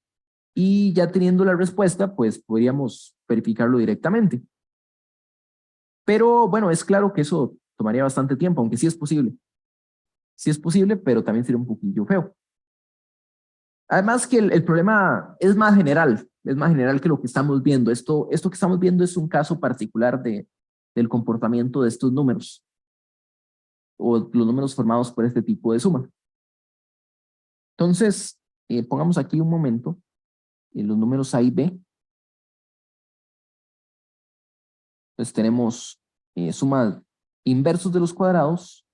Y ya teniendo la respuesta, pues podríamos verificarlo directamente. Pero bueno, es claro que eso tomaría bastante tiempo, aunque sí es posible. Sí es posible, pero también sería un poquillo feo. Además que el problema es más general que lo que estamos viendo. Esto que estamos viendo es un caso particular del comportamiento de estos números o los números formados por este tipo de suma. Entonces, pongamos aquí un momento los números A y B. Entonces tenemos suma inversos de los cuadrados.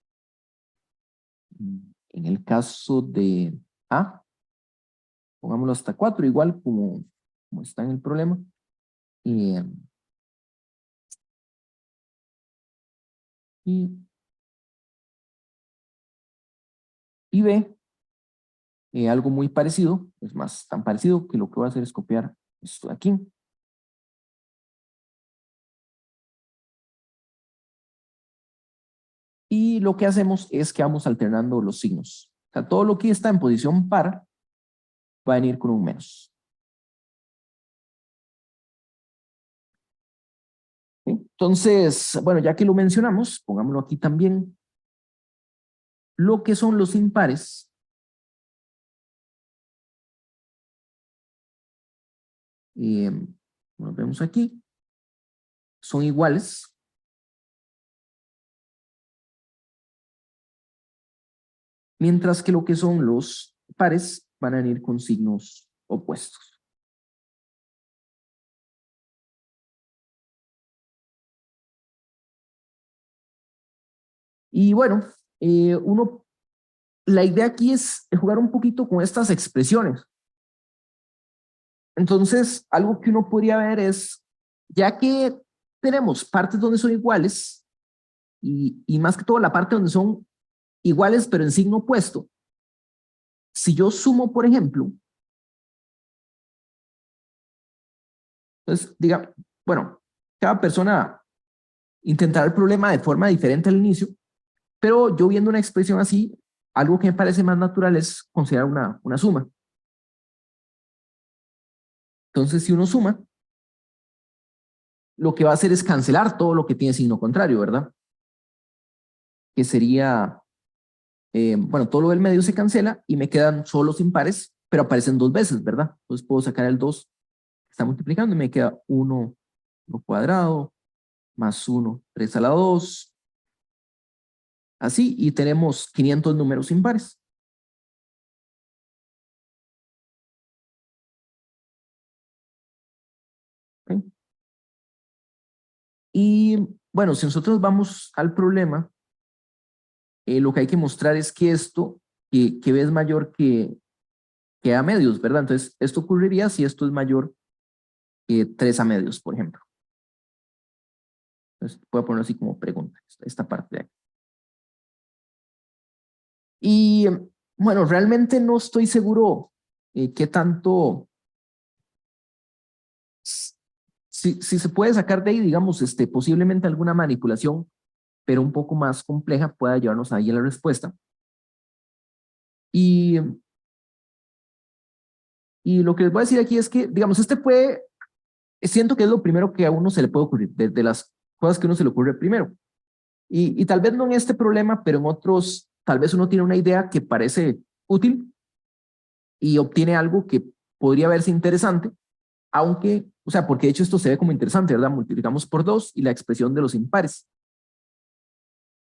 En el caso de A, pongámoslo hasta 4, igual como está en el problema. Eh, y, y B, algo muy parecido, es más, tan parecido que lo que voy a hacer es copiar esto de aquí. Y lo que hacemos es que vamos alternando los signos. O sea, todo lo que está en posición par va a venir con un menos. ¿Sí? Entonces, bueno, ya que lo mencionamos, pongámoslo aquí también. Lo que son los impares eh, nos vemos aquí, son iguales, mientras que lo que son los pares van a venir con signos opuestos. Y bueno, la idea aquí es jugar un poquito con estas expresiones. Entonces, algo que uno podría ver es, ya que tenemos partes donde son iguales, y más que todo la parte donde son iguales pero en signo opuesto, si yo sumo, por ejemplo, entonces diga, bueno, cada persona intentará el problema de forma diferente al inicio, pero yo viendo una expresión así, algo que me parece más natural es considerar una suma. Entonces, si uno suma, lo que va a hacer es cancelar todo lo que tiene signo contrario, ¿verdad? Que sería, bueno, todo lo del medio se cancela y me quedan solo los impares, pero aparecen dos veces, ¿verdad? Entonces puedo sacar el 2 que está multiplicando y me queda 1 cuadrado más 1, 3 a la 2, así, y tenemos 500 números impares. ¿Okay? Y bueno, si nosotros vamos al problema lo que hay que mostrar es que esto, que B es mayor que A medios, ¿verdad? Entonces, esto ocurriría si esto es mayor que 3 A medios, por ejemplo. Entonces, voy a poner así como pregunta, esta parte de aquí. Y bueno, realmente no estoy seguro qué tanto, si se puede sacar de ahí, digamos, posiblemente alguna manipulación, pero un poco más compleja pueda llevarnos ahí a la respuesta. Y lo que les voy a decir aquí es que, digamos, siento que es lo primero que a uno se le puede ocurrir, de las cosas que a uno se le ocurre primero. Y tal vez no en este problema, pero en otros, tal vez uno tiene una idea que parece útil y obtiene algo que podría verse interesante, aunque, o sea, porque de hecho esto se ve como interesante, ¿verdad? Multiplicamos por 2 y la expresión de los impares.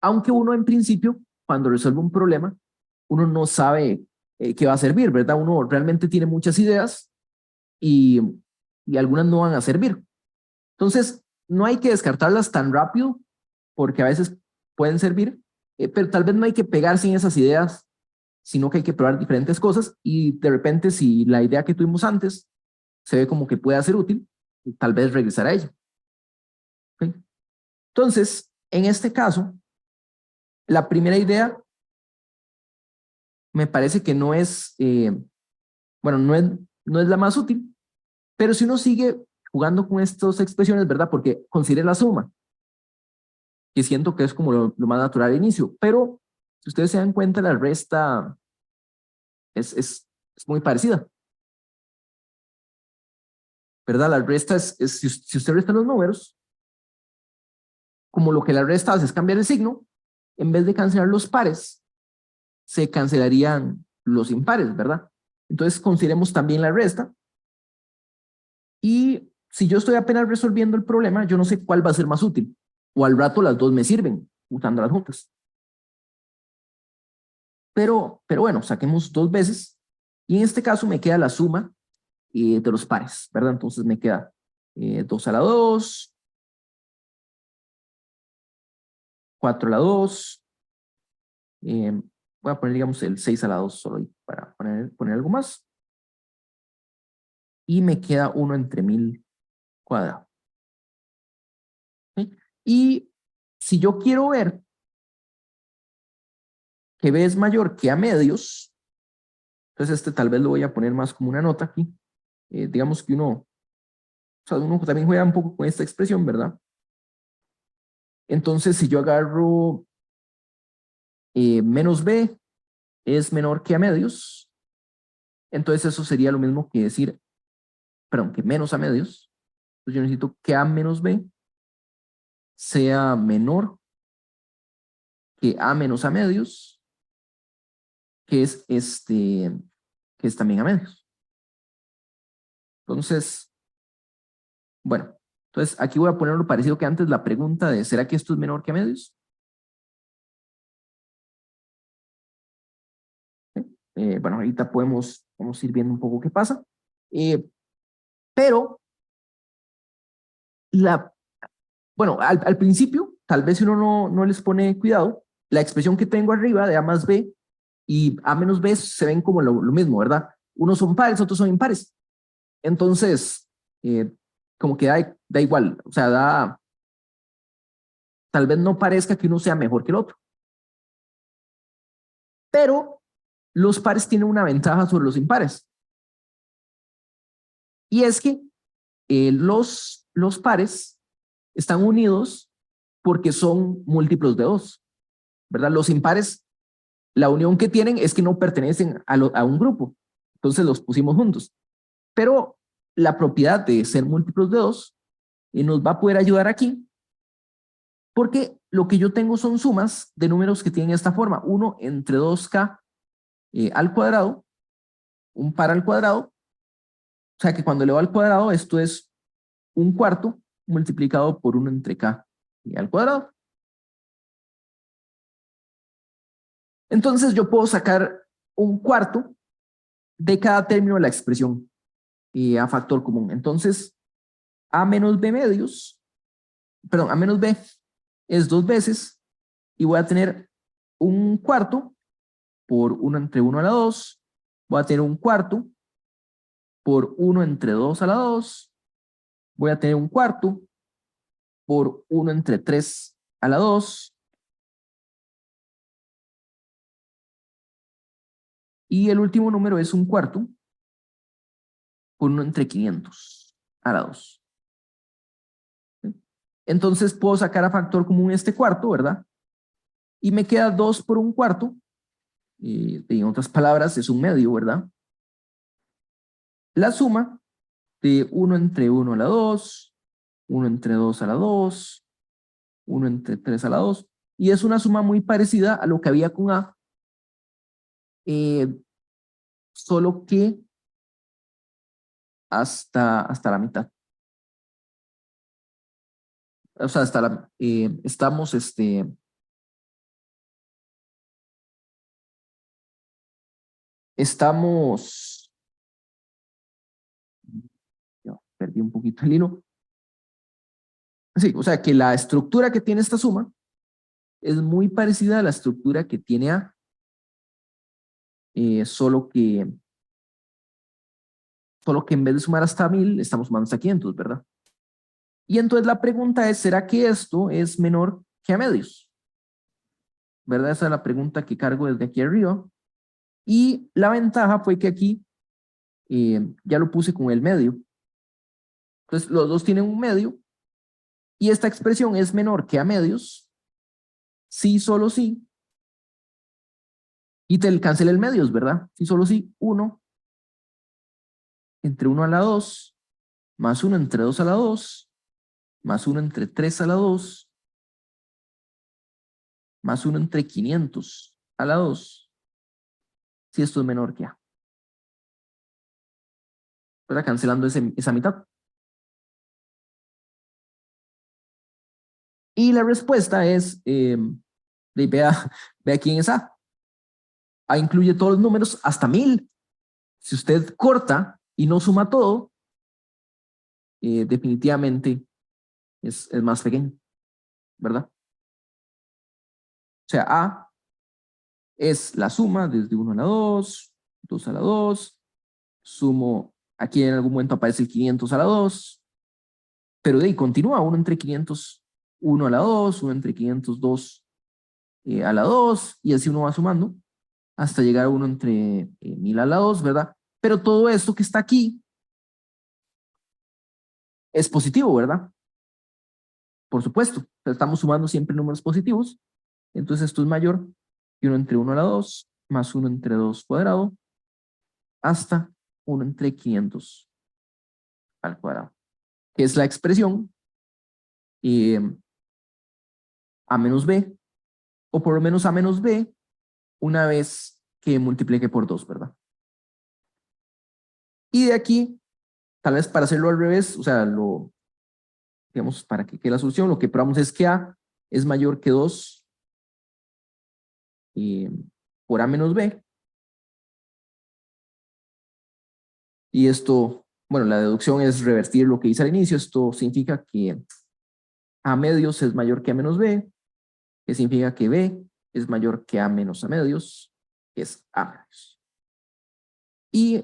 Aunque uno en principio, cuando resuelve un problema, uno no sabe qué va a servir, ¿verdad? Uno realmente tiene muchas ideas y, algunas no van a servir. Entonces, no hay que descartarlas tan rápido porque a veces pueden servir, pero tal vez no hay que pegarse en esas ideas, sino que hay que probar diferentes cosas y de repente si la idea que tuvimos antes se ve como que puede ser útil, tal vez regresar a ella. ¿Okay? Entonces, en este caso, la primera idea me parece que no es, bueno, no es la más útil, pero si uno sigue jugando con estas expresiones, ¿verdad? Porque considere la suma, que siento que es como lo más natural al inicio, pero si ustedes se dan cuenta, la resta es muy parecida, ¿verdad? La resta si usted resta los números, como lo que la resta hace es cambiar el signo, en vez de cancelar los pares, se cancelarían los impares, ¿verdad? Entonces consideremos también la resta. Y si yo estoy apenas resolviendo el problema, yo no sé cuál va a ser más útil. O al rato las dos me sirven, usándolas juntas. Pero bueno, saquemos 2 veces. Y en este caso me queda la suma de los pares, ¿verdad? Entonces me queda 2 a la 2, 4 a la 2. Voy a poner, digamos, el 6 a la 2 solo ahí para poner algo más. Y me queda 1 entre 1000 cuadrado. ¿Sí? Y si yo quiero ver que B es mayor que A medios, entonces tal vez lo voy a poner más como una nota aquí. Digamos que uno también juega un poco con esta expresión, ¿verdad? Entonces, si yo agarro menos B es menor que A medios, entonces eso sería lo mismo que decir, perdón, que menos A medios. Entonces yo necesito que A menos B sea menor que A menos A medios, que es que es también A medios. Entonces, bueno, entonces aquí voy a poner lo parecido que antes, la pregunta de ¿será que esto es menor que A medios? Bueno, ahorita podemos ir viendo un poco qué pasa. Pero, bueno, al principio, tal vez si uno no les pone cuidado, la expresión que tengo arriba de A más B y A menos B se ven como lo mismo, ¿verdad? Unos son pares, otros son impares. Entonces, como que da igual, o sea, tal vez no parezca que uno sea mejor que el otro. Pero los pares tienen una ventaja sobre los impares. Y es que los pares están unidos porque son múltiplos de 2, ¿verdad? Los impares, la unión que tienen es que no pertenecen a un grupo, entonces los pusimos juntos. Pero la propiedad de ser múltiplos de 2 nos va a poder ayudar aquí porque lo que yo tengo son sumas de números que tienen esta forma, 1 entre 2k al cuadrado, un par al cuadrado, o sea que cuando le va al cuadrado esto es un cuarto multiplicado por 1 entre k al cuadrado. Entonces yo puedo sacar un cuarto de cada término de la expresión a factor común. Entonces, a menos b medios, perdón, a menos b es 2 veces y voy a tener un cuarto por 1 entre 1 a la 2. Voy a tener un cuarto por 1 entre 2 a la 2. Voy a tener un cuarto por 1 entre 3 a la 2. Y el último número es un cuarto por 1 entre 500 a la 2. Entonces puedo sacar a factor común este cuarto, ¿verdad? Y me queda 2 por un cuarto. En otras palabras, es un medio, ¿verdad? La suma de 1 entre 1 a la 2, 1 entre 2 a la 2, 1 entre 3 a la 2. Y es una suma muy parecida a lo que había con A, solo que hasta la mitad. O sea, hasta la, estamos, ya, perdí un poquito el hilo. Sí, o sea que la estructura que tiene esta suma es muy parecida a la estructura que tiene A, solo que en vez de sumar hasta 1000, estamos sumando hasta 500, ¿verdad? Y entonces la pregunta es, ¿será que esto es menor que a medios? ¿Verdad? Esa es la pregunta que cargo desde aquí arriba. Y la ventaja fue que aquí ya lo puse con el medio. Entonces los dos tienen un medio y esta expresión es menor que a medios, sí, solo sí. Y te cancela el medios, ¿verdad? Sí, solo sí, 1 entre 1 a la 2, más 1 entre 2 a la 2, más 1 entre 3 a la 2, más 1 entre 500 a la 2, si esto es menor que A. ¿Verdad? Cancelando esa mitad. Y la respuesta es, vea quién es A. A incluye todos los números hasta 1000. Si usted corta y no suma todo, definitivamente es más pequeño, ¿verdad? O sea, A es la suma desde 1 a la 2, 2 a la 2, sumo, aquí en algún momento aparece el 500 a la 2, pero de ahí continúa 1 entre 500, 1 a la 2, 1 entre 502 a la 2, y así uno va sumando hasta llegar a 1 entre 1000 a la 2, ¿verdad? Pero todo esto que está aquí es positivo, ¿verdad? Por supuesto, estamos sumando siempre números positivos, entonces esto es mayor que 1 entre 1 a la 2, más 1 entre 2 cuadrado, hasta 1 entre 500 al cuadrado, que es la expresión a menos b, o por lo menos a menos b, una vez que multiplique por 2, ¿verdad? Y de aquí, tal vez para hacerlo al revés, o sea, digamos, para que quede la solución, lo que probamos es que a es mayor que 2 por a menos b. Y esto, bueno, la deducción es revertir lo que hice al inicio. Esto significa que a medios es mayor que a menos b, que significa que b es mayor que a menos a medios, que es a medios. Y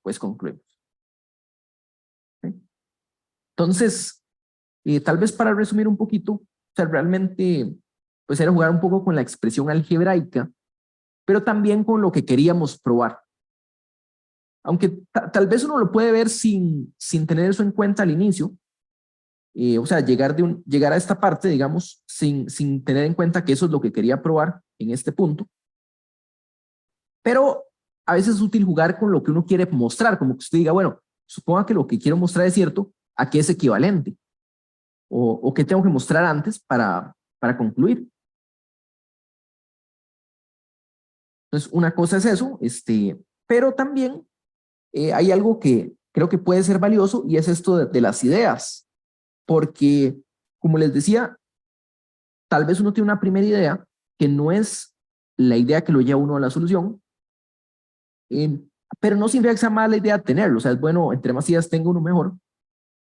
pues concluimos. ¿Sí? Entonces, tal vez para resumir un poquito, o sea, realmente, pues era jugar un poco con la expresión algebraica, pero también con lo que queríamos probar. Aunque tal vez uno lo puede ver sin tener eso en cuenta al inicio, o sea, llegar a esta parte, digamos, sin tener en cuenta que eso es lo que quería probar en este punto. Pero a veces es útil jugar con lo que uno quiere mostrar, como que usted diga, bueno, suponga que lo que quiero mostrar es cierto, ¿a qué es equivalente? O qué tengo que mostrar antes para concluir. Entonces, una cosa es eso, pero también hay algo que creo que puede ser valioso y es esto de las ideas, porque, como les decía, tal vez uno tiene una primera idea que no es la idea que lo lleva uno a la solución, eh, pero no significa que sea mala idea tenerlo, o sea, es bueno, entre más ideas tenga uno mejor.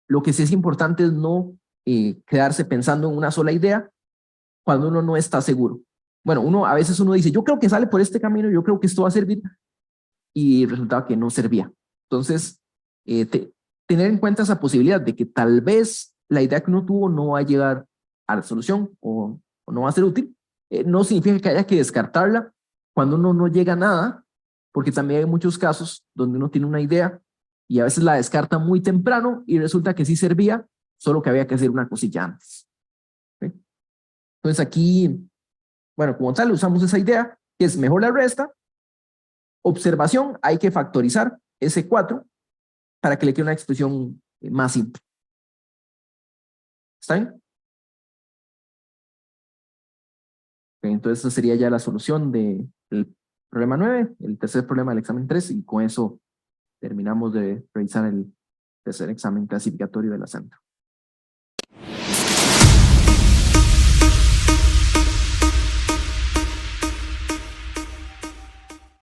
Lo que sí es importante es no quedarse pensando en una sola idea cuando uno no está seguro. bueno, a veces uno dice, yo creo que sale por este camino, yo creo que esto va a servir, y resultaba que no servía. Entonces, tener en cuenta esa posibilidad de que tal vez la idea que uno tuvo no va a llegar a la solución o no va a ser útil, no significa que haya que descartarla cuando uno no llega a nada, porque también hay muchos casos donde uno tiene una idea y a veces la descarta muy temprano y resulta que sí servía, solo que había que hacer una cosilla antes. ¿Sí? Entonces aquí, bueno, como tal, usamos esa idea, que es mejor la resta. Observación, hay que factorizar ese 4 para que le quede una expresión más simple. ¿Está bien? Entonces, esa sería ya la solución del problema 9, el tercer problema del examen 3, y con eso terminamos de revisar el tercer examen clasificatorio de la centro.